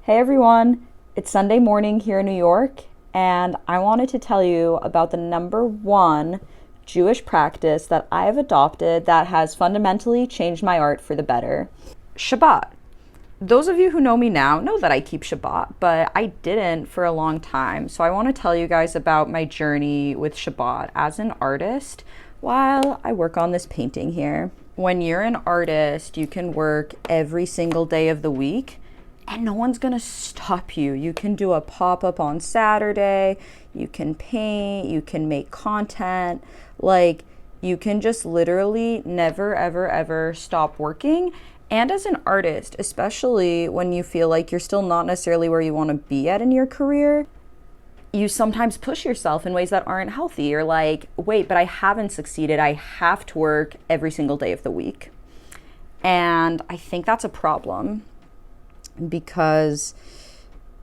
Hey everyone, it's Sunday morning here in New York, and I wanted to tell you about the number one Jewish practice that I have adopted that has fundamentally changed my art for the better. Shabbat. Those of you who know me now know that I keep Shabbat, but I didn't for a long time. So I want to tell you guys about my journey with Shabbat as an artist while I work on this painting here. When you're an artist, you can work every single day of the week and no one's gonna stop you. You can do a pop-up on Saturday, you can paint, you can make content, like you can just literally never ever ever stop working. And as an artist, especially when you feel like you're still not necessarily where you want to be at in your career, you sometimes push yourself in ways that aren't healthy. You're like, wait, but I haven't succeeded. I have to work every single day of the week. And I think that's a problem because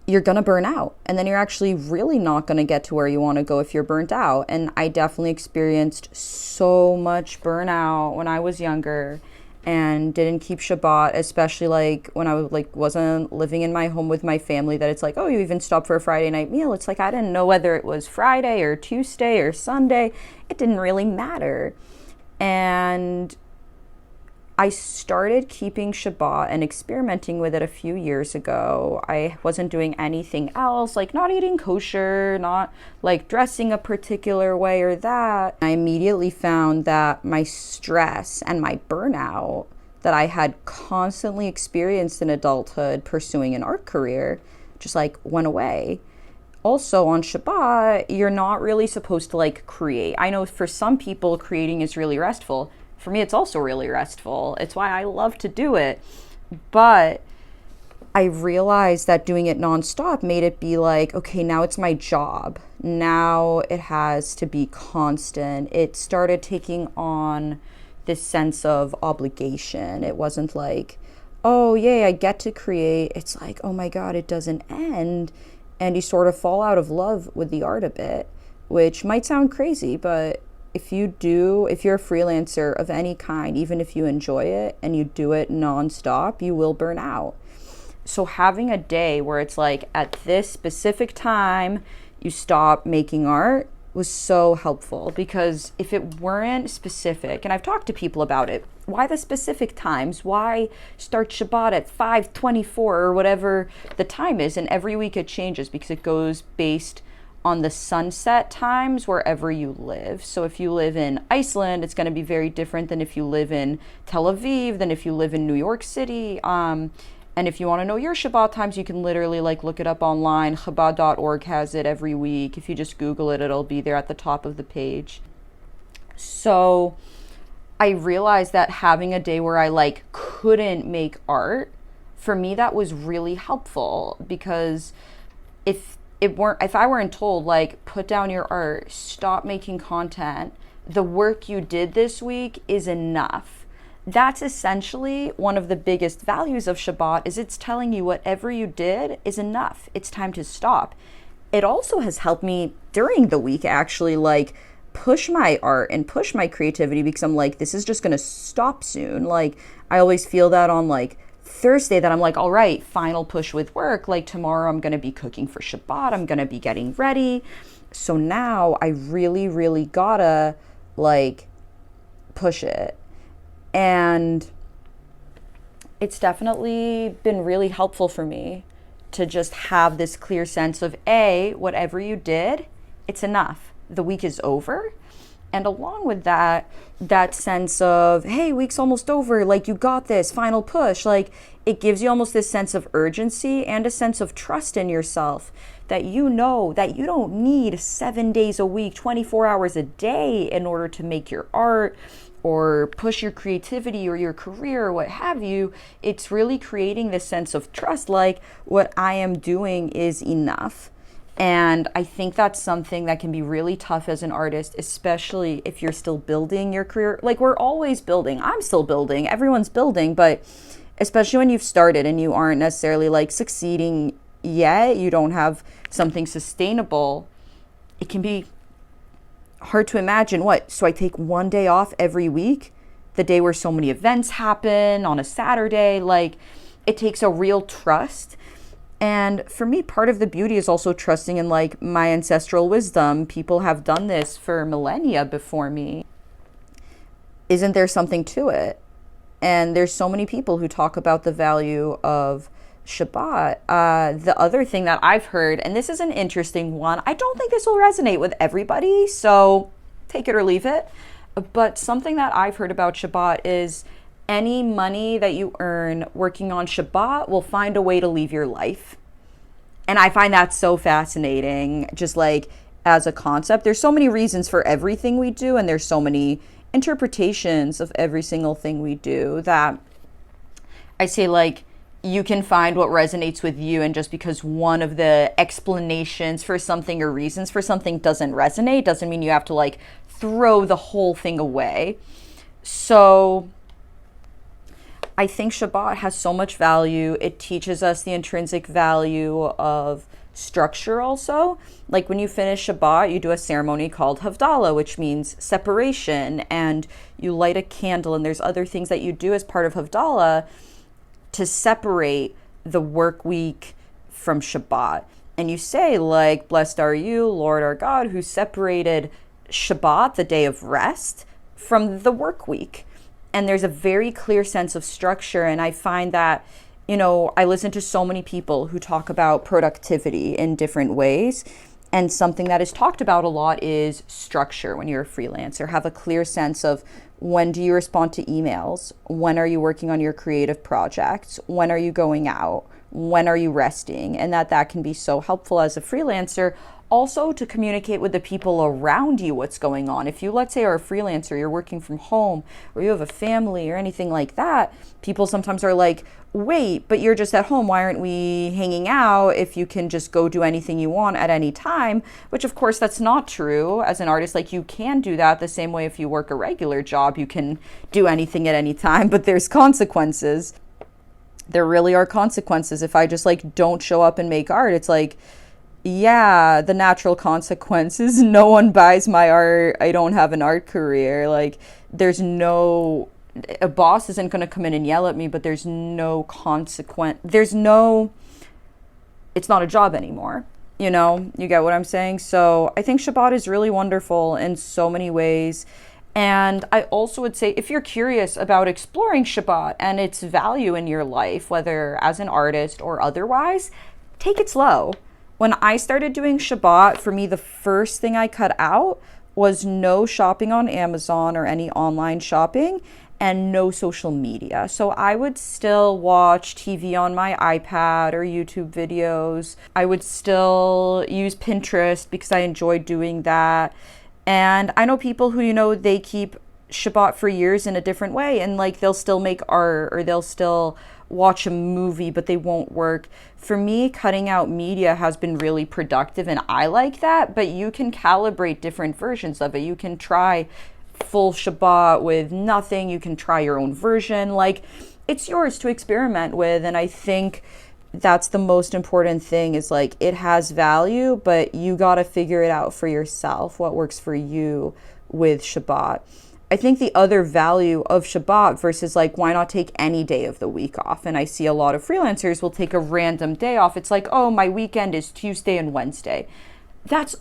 you're going to burn out, and then you're actually really not going to get to where you want to go if you're burnt out. And I definitely experienced so much burnout when I was younger and didn't keep Shabbat, especially like when I was wasn't living in my home with my family, that it's like, oh, you even stop for a Friday night meal. It's like I didn't know whether it was Friday or Tuesday or Sunday. It didn't really matter. And I started keeping Shabbat and experimenting with it a few years ago. I wasn't doing anything else, like not eating kosher, not like dressing a particular way or that. I immediately found that my stress and my burnout that I had constantly experienced in adulthood pursuing an art career just like went away. Also on Shabbat, you're not really supposed to like create. I know for some people creating is really restful. For me, it's also really restful. It's why I love to do it. But I realized that doing it nonstop made it be like, okay, now it's my job. Now it has to be constant. It started taking on this sense of obligation. It wasn't like, oh, yay, I get to create. It's like, oh my God, it doesn't end. And you sort of fall out of love with the art a bit, which might sound crazy, but if you're a freelancer of any kind, even if you enjoy it and you do it nonstop, you will burn out. So having a day where it's like at this specific time, you stop making art was so helpful, because if it weren't specific, and I've talked to people about it, why the specific times? Why start Shabbat at 5:24 or whatever the time is? And every week it changes because it goes based on the sunset times wherever you live. So if you live in Iceland, it's going to be very different than if you live in Tel Aviv, than if you live in New York City. And if you want to know your Shabbat times, you can literally like look it up online. Chabad.org has it every week. If you just Google it, it'll be there at the top of the page. So I realized that having a day where I like couldn't make art, for me that was really helpful, because if I weren't told like put down your art, stop making content, the work you did this week is enough. That's essentially one of the biggest values of Shabbat, is it's telling you whatever you did is enough. It's time to stop. It also has helped me during the week actually like push my art and push my creativity, because I'm like, this is just gonna stop soon. Like I always feel that on like Thursday, that I'm like, all right, final push with work. Like tomorrow I'm going to be cooking for Shabbat. I'm going to be getting ready. So now I really, really gotta like push it. And it's definitely been really helpful for me to just have this clear sense of whatever you did, it's enough. The week is over. And along with that sense of, hey, week's almost over, like you got this, final push, like it gives you almost this sense of urgency and a sense of trust in yourself, that you know that you don't need 7 days a week, 24 hours a day in order to make your art or push your creativity or your career or what have you. It's really creating this sense of trust, like what I am doing is enough. And I think that's something that can be really tough as an artist, especially if you're still building your career. Like we're always building. I'm still building. Everyone's building. But especially when you've started and you aren't necessarily like succeeding yet, you don't have something sustainable, it can be hard to imagine, so I take one day off every week, the day where so many events happen on a Saturday. Like it takes a real trust. And for me, part of the beauty is also trusting in like my ancestral wisdom. People have done this for millennia before me. Isn't there something to it? And there's so many people who talk about the value of Shabbat. The other thing that I've heard, and this is an interesting one, I don't think this will resonate with everybody, so take it or leave it. But something that I've heard about Shabbat is any money that you earn working on Shabbat will find a way to leave your life. And I find that so fascinating, just like as a concept. There's so many reasons for everything we do, and there's so many interpretations of every single thing we do that I say, like, you can find what resonates with you. And just because one of the explanations for something or reasons for something doesn't resonate, doesn't mean you have to like throw the whole thing away. So I think Shabbat has so much value. It teaches us the intrinsic value of structure also. Like when you finish Shabbat, you do a ceremony called Havdalah, which means separation, and you light a candle, and there's other things that you do as part of Havdalah to separate the work week from Shabbat. And you say, like, blessed are you, Lord our God, who separated Shabbat, the day of rest, from the work week. And there's a very clear sense of structure. And I find that, you know, I listen to so many people who talk about productivity in different ways. And something that is talked about a lot is structure when you're a freelancer. Have a clear sense of when do you respond to emails? When are you working on your creative projects? When are you going out? When are you resting? And that can be so helpful as a freelancer. Also to communicate with the people around you what's going on. If you, let's say, are a freelancer, you're working from home, or you have a family or anything like that, people sometimes are like, wait, but you're just at home. Why aren't we hanging out if you can just go do anything you want at any time? Which, of course, that's not true. As an artist, like, you can do that the same way if you work a regular job. You can do anything at any time, but there's consequences. There really are consequences. If I just like don't show up and make art, it's like, yeah, the natural consequences. No one buys my art. I don't have an art career. Like, a boss isn't going to come in and yell at me, but there's no consequence. It's not a job anymore. You know, you get what I'm saying? So I think Shabbat is really wonderful in so many ways. And I also would say, if you're curious about exploring Shabbat and its value in your life, whether as an artist or otherwise, take it slow. When I started doing Shabbat, for me, the first thing I cut out was no shopping on Amazon or any online shopping, and no social media. So I would still watch TV on my iPad or YouTube videos. I would still use Pinterest because I enjoyed doing that. And I know people who, you know, they keep Shabbat for years in a different way, and like they'll still make art or they'll still watch a movie, but they won't work. For me, cutting out media has been really productive, and I like that, but you can calibrate different versions of it. You can try full Shabbat with nothing. You can try your own version. Like, it's yours to experiment with. And I think that's the most important thing, is like, it has value, but you got to figure it out for yourself, what works for you with Shabbat. I think the other value of Shabbat versus like, why not take any day of the week off? And I see a lot of freelancers will take a random day off. It's like, oh, my weekend is Tuesday and Wednesday. That's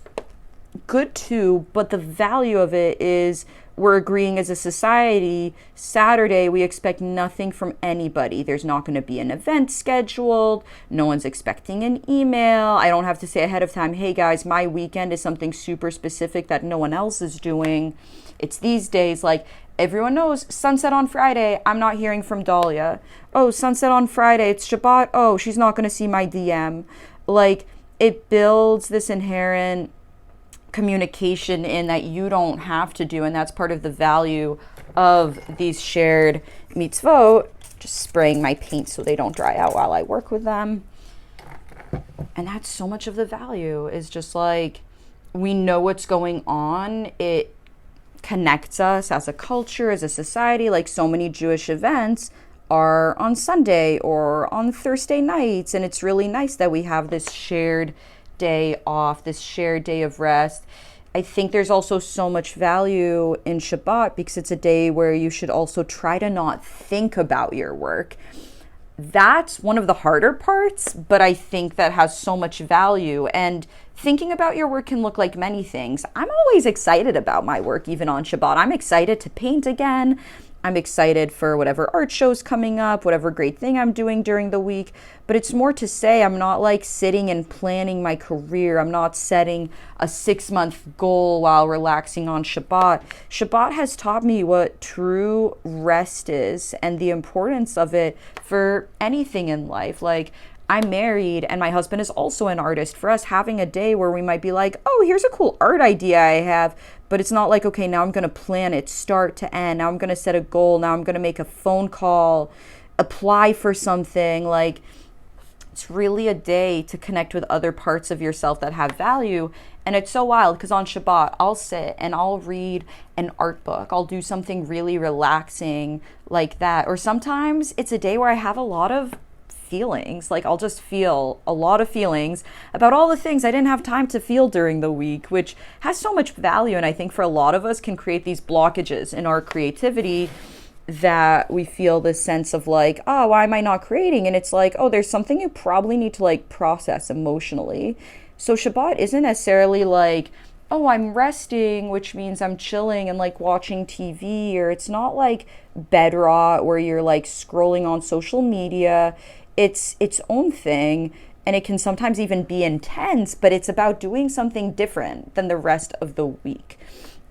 good too, but the value of it is we're agreeing as a society, Saturday, we expect nothing from anybody. There's not going to be an event scheduled. No one's expecting an email. I don't have to say ahead of time, hey guys, my weekend is something super specific that no one else is doing. It's these days, like, everyone knows sunset on Friday, I'm not hearing from Dahlia. Oh, sunset on Friday, it's Shabbat. Oh, she's not going to see my DM. Like, it builds this inherent communication in that you don't have to do, and that's part of the value of these shared mitzvot. Just spraying my paint so they don't dry out while I work with them. And that's so much of the value, is just like, we know what's going on. It connects us as a culture, as a society. Like, so many Jewish events are on Sunday or on Thursday nights, and it's really nice that we have this shared day off, this shared day of rest. I think there's also so much value in Shabbat because it's a day where you should also try to not think about your work. that's one of the harder parts, but I think that has so much value. And thinking about your work can look like many things. I'm always excited about my work, even on Shabbat. I'm excited to paint again. I'm excited for whatever art show's coming up, whatever great thing I'm doing during the week. But it's more to say I'm not like sitting and planning my career. I'm not setting a 6-month goal while relaxing on Shabbat. Shabbat has taught me what true rest is and the importance of it for anything in life. Like, I'm married and my husband is also an artist. For us, having a day where we might be like, oh, here's a cool art idea I have, but it's not like, okay, now I'm going to plan it start to end. Now I'm going to set a goal. Now I'm going to make a phone call, apply for something. Like, it's really a day to connect with other parts of yourself that have value. And it's so wild because on Shabbat, I'll sit and I'll read an art book. I'll do something really relaxing like that. Or sometimes it's a day where I have a lot of feelings. Like, I'll just feel a lot of feelings about all the things I didn't have time to feel during the week, which has so much value. And I think for a lot of us can create these blockages in our creativity that we feel this sense of like, oh, why am I not creating? And it's like, oh, there's something you probably need to like process emotionally. So Shabbat isn't necessarily like, oh, I'm resting, which means I'm chilling and like watching TV, or it's not like bed rot where you're like scrolling on social media. It's its own thing, and it can sometimes even be intense, but it's about doing something different than the rest of the week.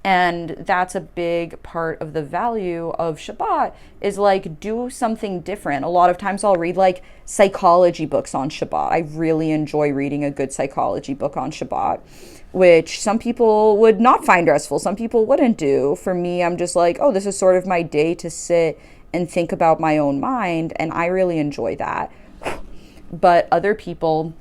And that's a big part of the value of Shabbat, is like, do something different. A lot of times I'll read like psychology books on Shabbat. I really enjoy reading a good psychology book on Shabbat, which some people would not find restful. Some people wouldn't do. For me, I'm just like, oh, this is sort of my day to sit and think about my own mind, and I really enjoy that. But other people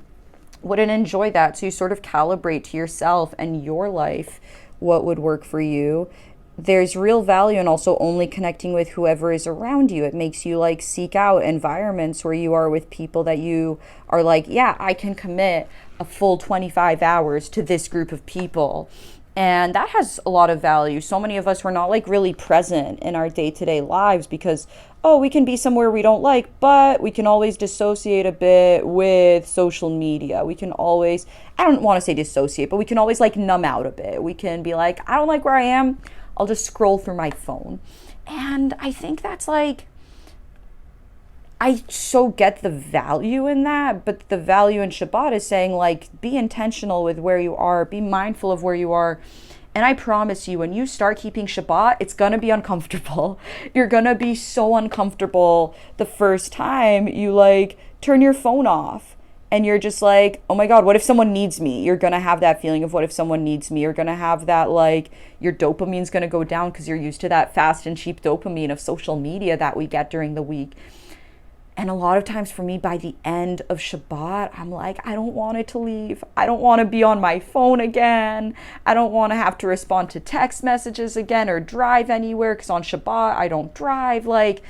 wouldn't enjoy that. So you sort of calibrate to yourself and your life what would work for you. There's real value in also only connecting with whoever is around you. It makes you like seek out environments where you are with people that you are like, yeah, I can commit a full 25 hours to this group of people. And that has a lot of value. So many of us were not like really present in our day-to-day lives because, oh, we can be somewhere we don't like, but we can always dissociate a bit with social media. We can always, I don't want to say dissociate, but we can always like numb out a bit. We can be like, I don't like where I am. I'll just scroll through my phone. And I think that's like, I so get the value in that, but the value in Shabbat is saying like, be intentional with where you are, be mindful of where you are. And I promise you, when you start keeping Shabbat, it's going to be uncomfortable. You're going to be so uncomfortable the first time you like turn your phone off and you're just like, oh my God, what if someone needs me? You're going to have that feeling of what if someone needs me? You're going to have that like your dopamine's going to go down because you're used to that fast and cheap dopamine of social media that we get during the week. And a lot of times for me, by the end of Shabbat, I'm like, I don't want it to leave. I don't want to be on my phone again. I don't want to have to respond to text messages again or drive anywhere, because on Shabbat, I don't drive. Like,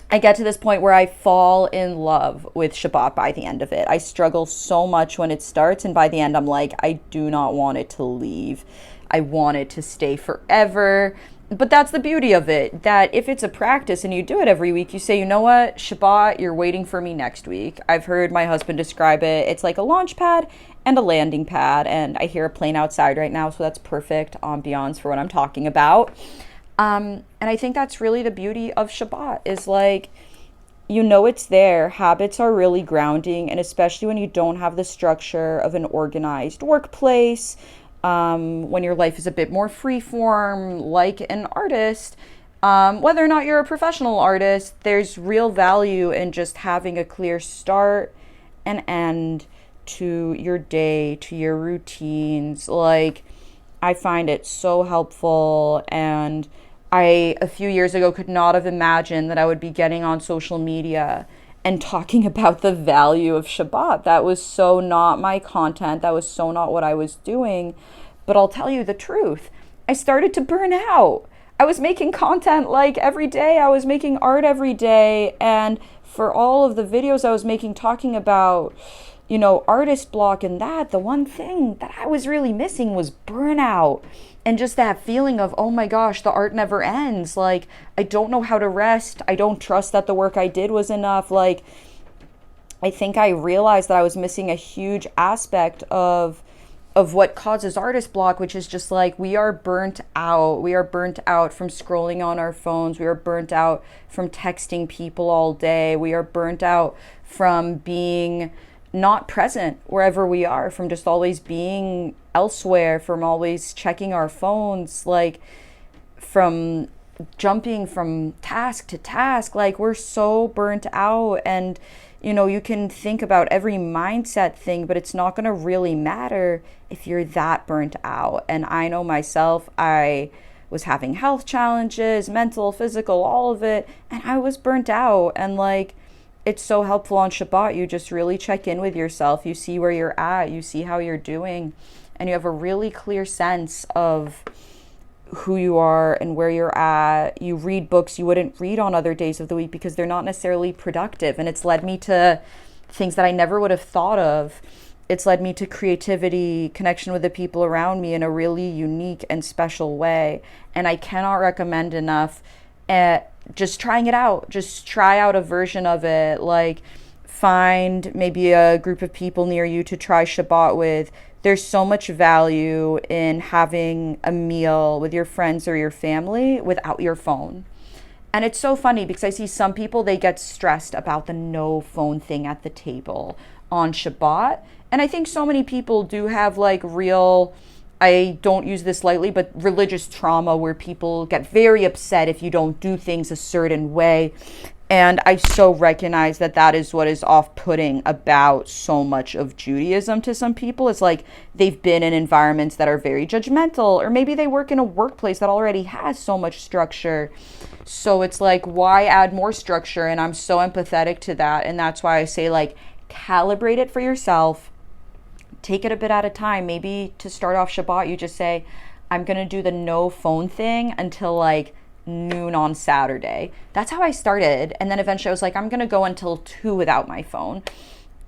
I get to this point where I fall in love with Shabbat by the end of it. I struggle so much when it starts, and by the end, I'm like, I do not want it to leave. I want it to stay forever. But that's the beauty of it, that if it's a practice and you do it every week, you say, you know what, Shabbat, you're waiting for me next week. I've heard my husband describe it. It's like a launch pad and a landing pad. And I hear a plane outside right now, so that's perfect ambiance for what I'm talking about. And I think that's really the beauty of Shabbat, is like, you know, it's there. Habits are really grounding. And especially when you don't have the structure of an organized workplace, when your life is a bit more free-form, like an artist, whether or not you're a professional artist, there's real value in just having a clear start and end to your day, to your routines. Like, I find it so helpful, and I, a few years ago, could not have imagined that I would be getting on social media and talking about the value of Shabbat. That was so not my content. That was so not what I was doing. But I'll tell you the truth. I started to burn out. I was making content like every day. I was making art every day. And for all of the videos I was making talking about artist block and that, the one thing that I was really missing was burnout. And just that feeling of, oh my gosh, the art never ends. Like, I don't know how to rest. I don't trust that the work I did was enough. Like, I think I realized that I was missing a huge aspect of what causes artist block, which is just like we are burnt out. We are burnt out from scrolling on our phones. We are burnt out from texting people all day. We are burnt out from being not present wherever we are, from just always being elsewhere, from always checking our phones, like from jumping from task to task. Like, we're so burnt out. And you can think about every mindset thing, but it's not going to really matter if you're that burnt out. And I know myself, I was having health challenges, mental, physical, all of it, and I was burnt out. And like, it's so helpful on Shabbat. You just really check in with yourself. You see where you're at, you see how you're doing, and you have a really clear sense of who you are and where you're at. You read books you wouldn't read on other days of the week because they're not necessarily productive. And it's led me to things that I never would have thought of. It's led me to creativity, connection with the people around me in a really unique and special way. And I cannot recommend enough just trying it out. Just try out a version of it. Like, find maybe a group of people near you to try Shabbat with. There's so much value in having a meal with your friends or your family without your phone. And it's so funny because I see some people, they get stressed about the no phone thing at the table on Shabbat. And I think so many people do have like real, I don't use this lightly, but religious trauma where people get very upset if you don't do things a certain way. And I so recognize that that is what is off-putting about so much of Judaism to some people. It's like they've been in environments that are very judgmental, or maybe they work in a workplace that already has so much structure. So it's like, why add more structure? And I'm so empathetic to that. And that's why I say, like, calibrate it for yourself. Take it a bit at a time. Maybe to start off Shabbat, you just say, I'm going to do the no phone thing until like noon on Saturday. That's how I started. And then eventually I was like, I'm going to go until 2 without my phone.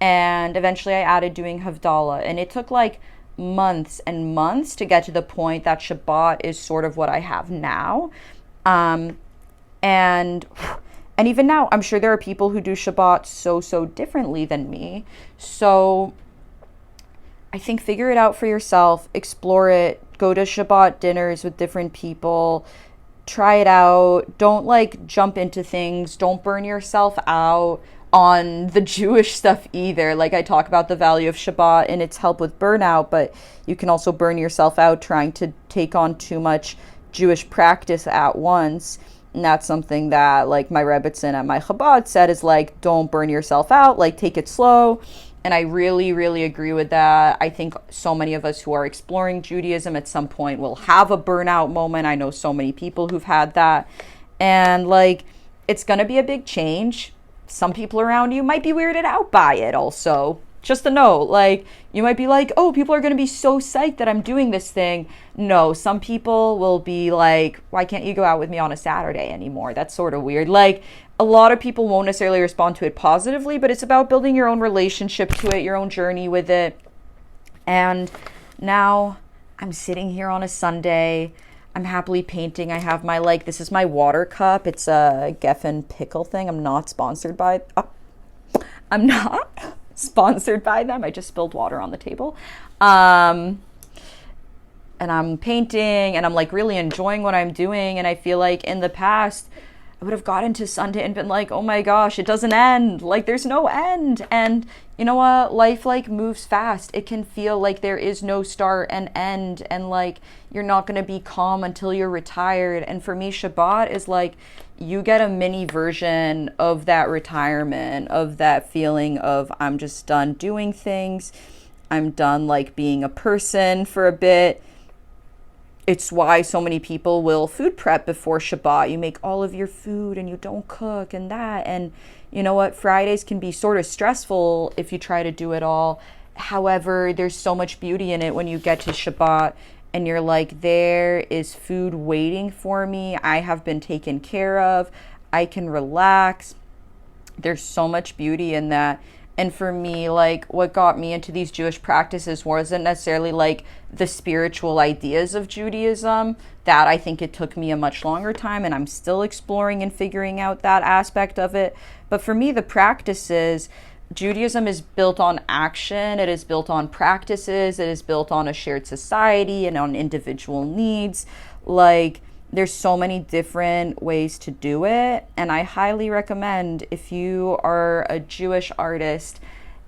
And eventually I added doing Havdalah. And it took like months and months to get to the point that Shabbat is sort of what I have now. And even now, I'm sure there are people who do Shabbat so differently than me. So I think figure it out for yourself, explore it, go to Shabbat dinners with different people, try it out. Don't like jump into things. Don't burn yourself out on the Jewish stuff either. Like, I talk about the value of Shabbat and its help with burnout, but you can also burn yourself out trying to take on too much Jewish practice at once. And that's something that like my Rebbetzin at my Chabad said is like, don't burn yourself out, like take it slow. And I really agree with that. I think so many of us who are exploring Judaism at some point will have a burnout moment. I know so many people who've had that. And like, it's going to be a big change. Some people around you might be weirded out by it also. Just to know, like, you might be like, oh, people are going to be so psyched that I'm doing this thing. No, some people will be like, why can't you go out with me on a Saturday anymore? That's sort of weird. Like, a lot of people won't necessarily respond to it positively, but it's about building your own relationship to it, your own journey with it. And now I'm sitting here on a Sunday. I'm happily painting. I have my, like, this is my water cup. It's a Geffen pickle thing. I'm not sponsored by them. I just spilled water on the table. And I'm painting and I'm like really enjoying what I'm doing. And I feel like in the past, I would have gotten to Sunday and been like, oh my gosh, it doesn't end. Like, there's no end. And you know what? Life like moves fast. It can feel like there is no start and end. And like, you're not going to be calm until you're retired. And for me, Shabbat is like, you get a mini version of that retirement, of that feeling of I'm just done doing things. I'm done like being a person for a bit. It's why so many people will food prep before Shabbat. You make all of your food and you don't cook and that. And you know what? Fridays can be sort of stressful if you try to do it all. However, there's so much beauty in it when you get to Shabbat and you're like, there is food waiting for me. I have been taken care of. I can relax. There's so much beauty in that. And for me, like, what got me into these Jewish practices wasn't necessarily like the spiritual ideas of Judaism. That I think it took me a much longer time, and I'm still exploring and figuring out that aspect of it. But for me, the practices, Judaism is built on action, it is built on practices, it is built on a shared society and on individual needs. Like, there's so many different ways to do it, and I highly recommend, if you are a Jewish artist,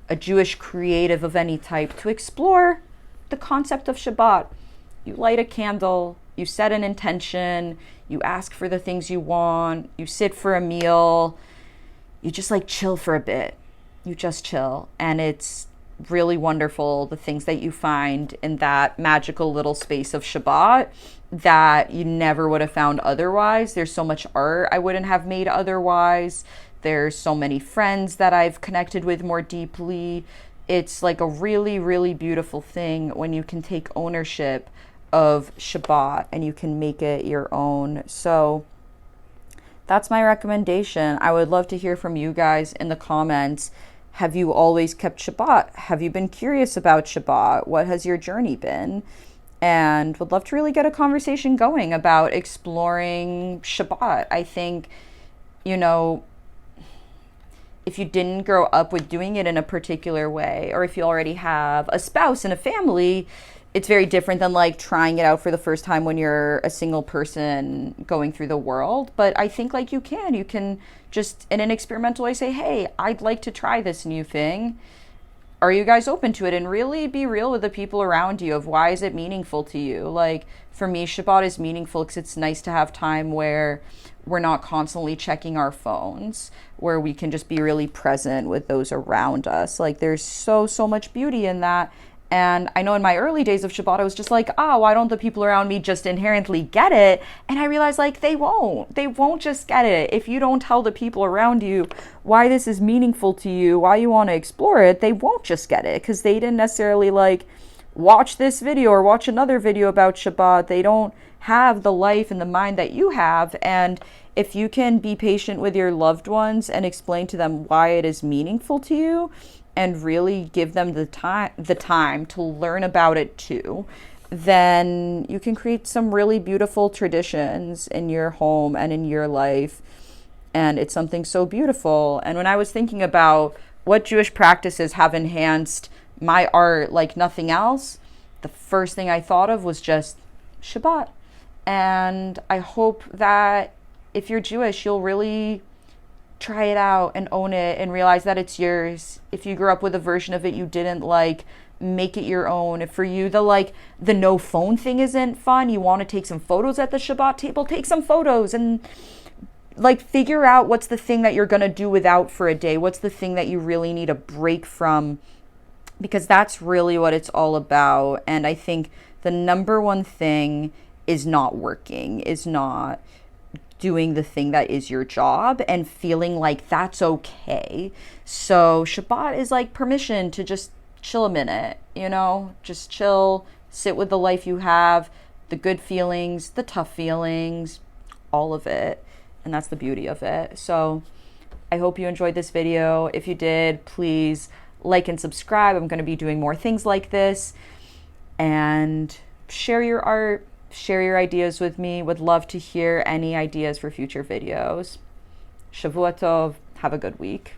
a Jewish creative of any type, to explore the concept of Shabbat. You light a candle, you set an intention, you ask for the things you want, you sit for a meal, you just like chill for a bit. You just chill, and it's really wonderful, the things that you find in that magical little space of Shabbat that you never would have found otherwise. There's so much art I wouldn't have made otherwise. There's so many friends that I've connected with more deeply. It's like a really, really beautiful thing when you can take ownership of Shabbat and you can make it your own. So that's my recommendation. I would love to hear from you guys in the comments. Have you always kept Shabbat? Have you been curious about Shabbat? What has your journey been? And would love to really get a conversation going about exploring Shabbat. I think, you know, if you didn't grow up with doing it in a particular way, or if you already have a spouse and a family, it's very different than like trying it out for the first time when you're a single person going through the world. But I think like you can just in an experimental way say, hey, I'd like to try this new thing. Are you guys open to it? And really be real with the people around you of why is it meaningful to you? Like for me, Shabbat is meaningful because it's nice to have time where we're not constantly checking our phones, where we can just be really present with those around us. Like there's so much beauty in that. And I know in my early days of Shabbat, I was just like, why don't the people around me just inherently get it? And I realized like they won't just get it. If you don't tell the people around you why this is meaningful to you, why you want to explore it, they won't just get it because they didn't necessarily like watch this video or watch another video about Shabbat. They don't have the life and the mind that you have. And if you can be patient with your loved ones and explain to them why it is meaningful to you, and really give them the time to learn about it too, then you can create some really beautiful traditions in your home and in your life. And it's something so beautiful. And when I was thinking about what Jewish practices have enhanced my art like nothing else, the first thing I thought of was just Shabbat. And I hope that if you're Jewish, you'll really try it out and own it and realize that it's yours. If you grew up with a version of it you didn't like, make it your own. If for you the no phone thing isn't fun, you want to take some photos at the Shabbat table, take some photos and like figure out what's the thing that you're going to do without for a day. What's the thing that you really need a break from? Because that's really what it's all about. And I think the number one thing is not working, is not doing the thing that is your job and feeling like that's okay. So Shabbat is like permission to just chill a minute, just chill, sit with the life you have, the good feelings, the tough feelings, all of it. And that's the beauty of it. So I hope you enjoyed this video. If you did, please like and subscribe. I'm going to be doing more things like this. And share your art. Share your ideas with me. Would love to hear any ideas for future videos. Shavua Tov. Have a good week.